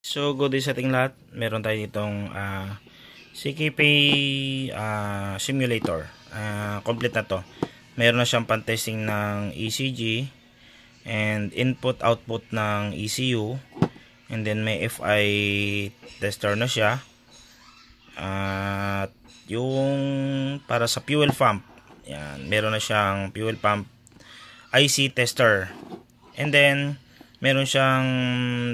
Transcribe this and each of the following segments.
So, good day sa ating lahat. Meron tayo ditong CKP simulator. Complete na to. Meron na siyang pan-testing ng ECG and input-output ng ECU. And then may FI tester na siya. At yung para sa fuel pump. Yan, meron na siyang fuel pump IC tester. And then meron siyang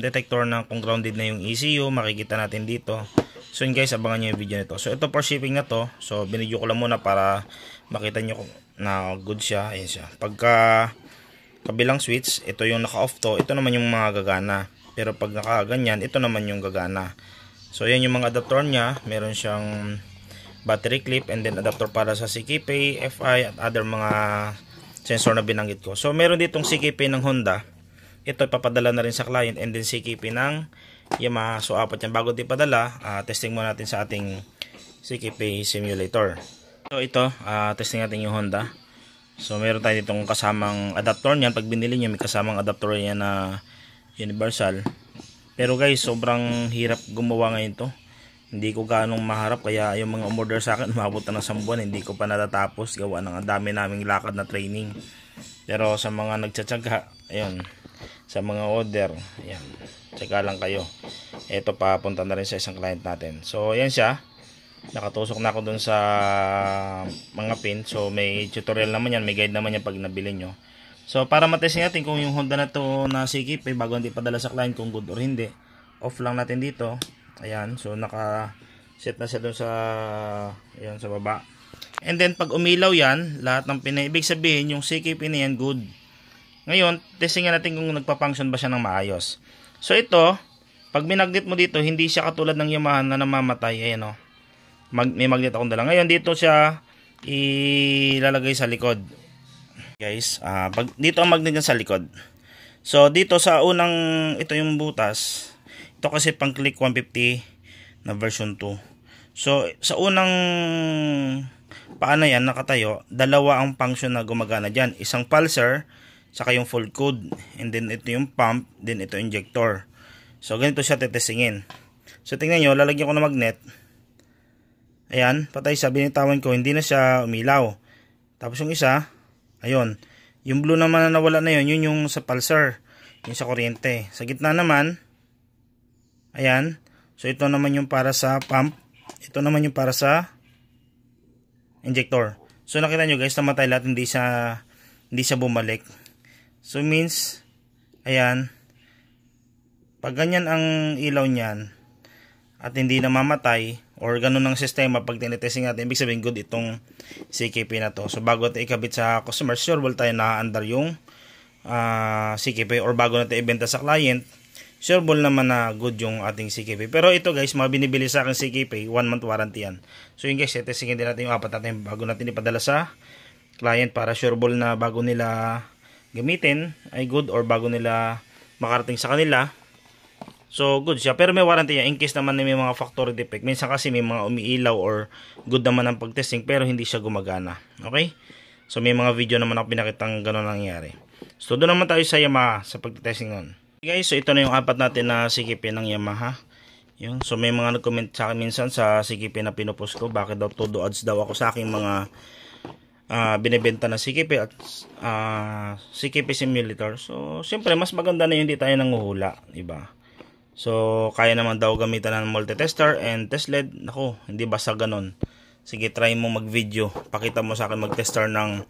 detector na kung grounded na yung ECU, makikita natin dito. So yun guys, abangan nyo yung video nito. So ito for shipping na to. So binidyo ko lang muna para makita nyo na good siya. Ayan siya. Pagka kabilang switch, ito yung naka-off to. Ito naman yung mga gagana. Pero pag nakaganyan, ito naman yung gagana. So yan yung mga adapter niya. Meron siyang battery clip and then adapter para sa CKP, FI at other mga sensor na binanggit ko. So meron ditong CKP ng Honda. Ito ipapadala na rin sa client and then CKP ng Yamaha. So apat yan. Bago ipadala, testing muna natin sa ating CKP simulator. So ito, testing natin yung Honda. So meron tayo ditong kasamang adapter niyan. Pag binili nyo, may kasamang adapter yan na universal. Pero guys, sobrang hirap gumawa ngayon to. Hindi ko ganong maharap, kaya yung mga umorder sa akin umabot na ng 1 buwan, hindi ko pa natatapos gawa ng dami naming lakad na training. Pero sa mga nagtsatsaga, ayun, sa mga order, ayan, tsaka lang kayo. Ito papunta na rin sa isang client natin. So ayan siya, nakatusok na ako dun sa mga pin. So may tutorial naman yan, may guide naman yan pag nabili nyo. So para matesting natin kung yung Honda na to na CKP, bago hindi padala sa client kung good or hindi, off lang natin dito. Ayan, so naka set na siya dun sa, ayan, sa baba. And then pag umilaw yan, lahat ng pin, ibig sabihin yung CKP na yan good. Ngayon, testingin natin kung nagpa-function ba siya ng maayos. So ito, pag minagnet mo dito, hindi siya katulad ng Yamaha na namamatay. Ayan o. May magnet akong dala. Ngayon, dito siya ilalagay sa likod. Guys, dito ang magnet niya sa likod. So dito sa unang, ito yung butas. Ito kasi pang click 150 na version 2. So sa unang paano yan nakatayo, dalawa ang function na gumagana dyan. Isang pulser, saka yung full code, and then ito yung pump, then ito injector. So ganito siya tetestingin. So tingnan nyo, lalagyan ko ng magnet. Ayan, patay siya, binitawan ko, hindi na siya umilaw. Tapos yung isa, ayun, yung blue naman na nawala na yun, yun yung sa pulser, yung sa kuryente. Sa gitna naman, ayan, so ito naman yung para sa pump, ito naman yung para sa injector. So nakita nyo guys, namatay lahat, hindi siya bumalik. So means, ayan, pag ganyan ang ilaw niyan at hindi na mamatay or ganun ang sistema pag tinetesting natin, ibig sabihin good itong CKP na to. So bago natin ikabit sa customer, sure tayo na-under yung CKP, or bago natin ibenta sa client, sure naman na good yung ating CKP. Pero ito guys, mga binibili sa akin CKP, 1 month warranty yan. So yun guys, testingin din natin yung apat natin bago natin ipadala sa client para sure na bago nila gamitin ay good, or bago nila makarating sa kanila, so good siya. Pero may warranty yan in case naman na may mga factory defect. Minsan kasi may mga umiilaw or good naman ang pagtesting pero hindi siya gumagana. Okay, so may mga video naman ako pinakitang gano'n nangyari. So doon naman tayo sa Yamaha sa pagtesting nun. Okay guys, so ito na yung apat natin na CKP ng Yamaha. Yun. So may mga nag-comment sa akin minsan sa CKP na pinupost ko, bakit daw todo ads daw ako sa aking mga binibenta na CKP at CKP simulator. So siyempre mas maganda na yung hindi tayo nanguhula, diba? So kaya naman daw gamitan ng multi-tester and test lead. Nako, hindi basta ganon. Sige, try mo mag-video, pakita mo sa akin mag-tester ng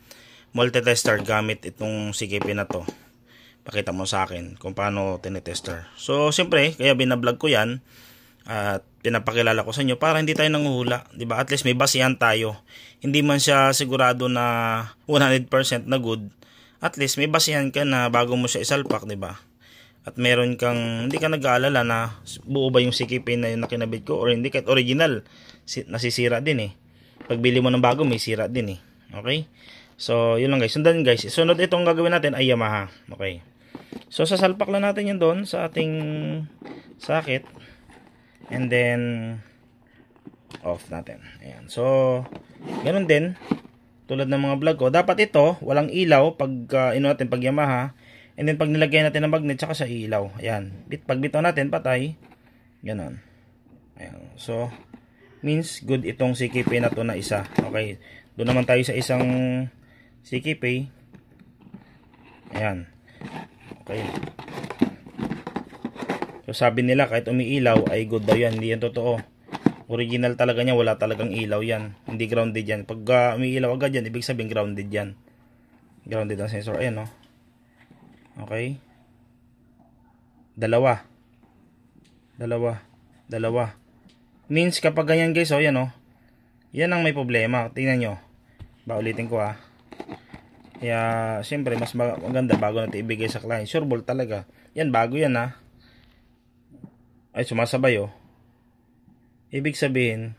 multi-tester gamit itong CKP na to. Pakita mo sa akin kung paano tinetester. So siyempre, kaya binablog ko yan at pinapakilala ko sa inyo para hindi tayo nanguhula, diba? At least may basihan tayo. Hindi man siya sigurado na 100% na good, at least may basihan ka na bago mo siya isalpak, diba? At meron kang, hindi ka nag-aalala na buo ba yung CKP na yung nakinabit ko or hindi, kahit original nasisira din eh. Pagbili mo ng bago may sira din eh. Okay, so yun lang guys. Sundan guys, sunod itong gagawin natin ay Yamaha. Okay, so sasalpak lang natin yun doon sa ating socket. And then off natin. Ayan. So ganun din tulad ng mga vlog ko. Dapat ito walang ilaw pag natin pag Yamaha. And then pag nilagay natin ng magnet saka sa ilaw. Ayan. Pag bitaw natin patay. Ganon. Ayan. So, means good itong CKP na to na isa. Okay. Doon naman tayo sa isang CKP. Ayan. Okay. So, sabi nila kahit umiilaw ay good daw yan. Hindi yan totoo. Original talaga niya. Wala talagang ilaw yan. Hindi grounded yan. Pag umiilaw agad yan, ibig sabihin grounded yan. Grounded ang sensor. Ayan, no? Okay. Dalawa. Means kapag ganyan guys, oh, yan, oh. Yan ang may problema. Tingnan nyo. Ulitin ko, ha. Kaya, siyempre, mas maganda bago natin ibigay sa client. Sure ball talaga. Yan, bago yan, ha. Ay, sumasabay, oh. Ibig sabihin,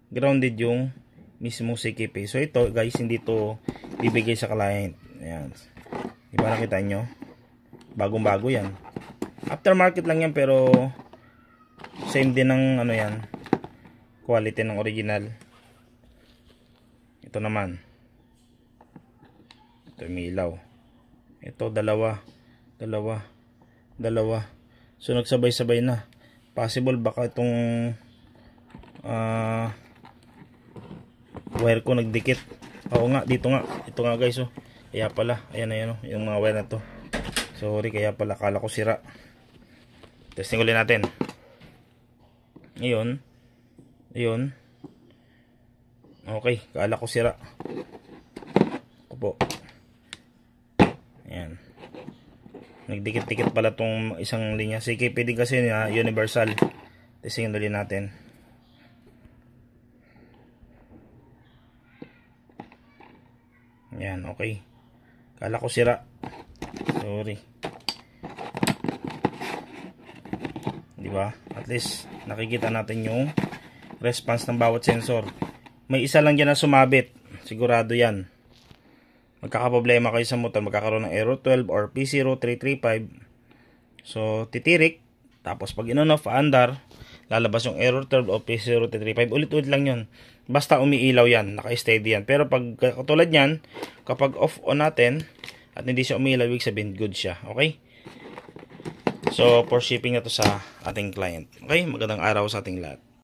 grounded yung mismo CKP. So, ito, guys, hindi to ibigay sa client. Ayan. Diba nakita nyo? Bagong-bago yan. Aftermarket lang yan, pero same din ng ano yan, quality ng original. Ito naman, ito may ilaw. Ito dalawa. So nagsabay-sabay na. Possible baka itong wire ko nagdikit. Oo nga, dito nga. Ito nga guys, oh. Kaya pala, ayan, oh, yung mga wire na to. Sorry, kaya pala kala ko sira. Testing ulit natin. Ayun. Okay, kala ko sira. Opo. Ayan. Nagdikit-dikit pala tong isang linya. CKP din kasi na universal. Testing ulit natin. Ayan, okay. Kala ko sira. Sorry. Diba? At least nakikita natin yung response ng bawat sensor. May isa lang dyan na sumabit. Sigurado yan. Magkakaproblema kayo sa motor. Magkakaroon ng error 12 or P0335. So, titirik. Tapos pag in-on-off, andar, lalabas yung error 12 o P0335. Ulit-ulit lang yun. Basta umiilaw yan. Naka-steady yan. Pero pag katulad yan, kapag off-on natin, at hindi siya umiilaw, ibig sabihin good siya. Okay? So, for shipping na to sa ating client. Okay? Magandang araw sa ating lahat.